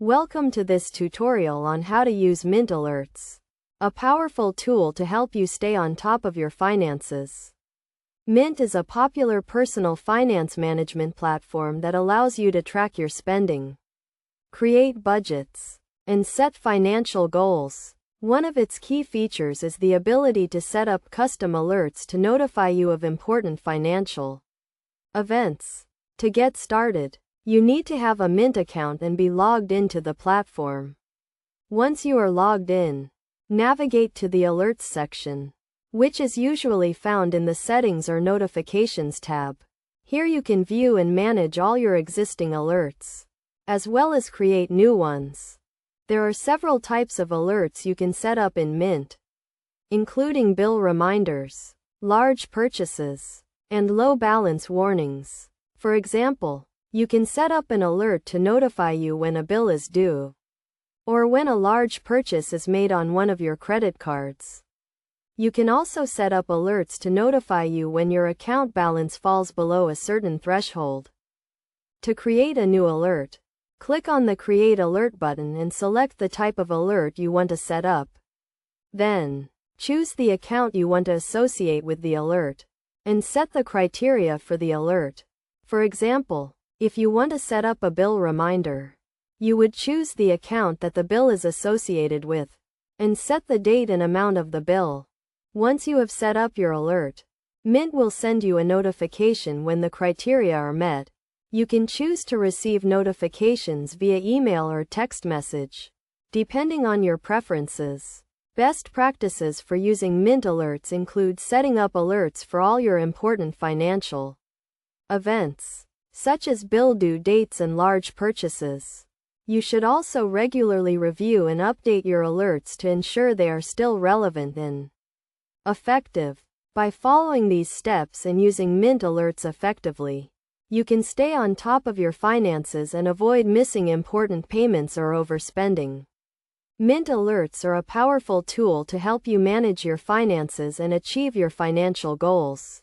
Welcome to this tutorial on how to use Mint Alerts, a powerful tool to help you stay on top of your finances. Mint is a popular personal finance management platform that allows you to track your spending, create budgets, and set financial goals. One of its key features is the ability to set up custom alerts to notify you of important financial events. To get started, you need to have a Mint account and be logged into the platform. Once you are logged in, navigate to the Alerts section, which is usually found in the Settings or Notifications tab. Here you can view and manage all your existing alerts, as well as create new ones. There are several types of alerts you can set up in Mint, including bill reminders, large purchases, and low balance warnings. For example, you can set up an alert to notify you when a bill is due, or when a large purchase is made on one of your credit cards. You can also set up alerts to notify you when your account balance falls below a certain threshold. To create a new alert, click on the Create Alert button and select the type of alert you want to set up. Then, choose the account you want to associate with the alert, and set the criteria for the alert. For example, if you want to set up a bill reminder, you would choose the account that the bill is associated with, and set the date and amount of the bill. Once you have set up your alert, Mint will send you a notification when the criteria are met. You can choose to receive notifications via email or text message, depending on your preferences. Best practices for using Mint alerts include setting up alerts for all your important financial events, such as bill due dates and large purchases. You should also regularly review and update your alerts to ensure they are still relevant and effective. By following these steps and using Mint alerts effectively, you can stay on top of your finances and avoid missing important payments or overspending. Mint alerts are a powerful tool to help you manage your finances and achieve your financial goals.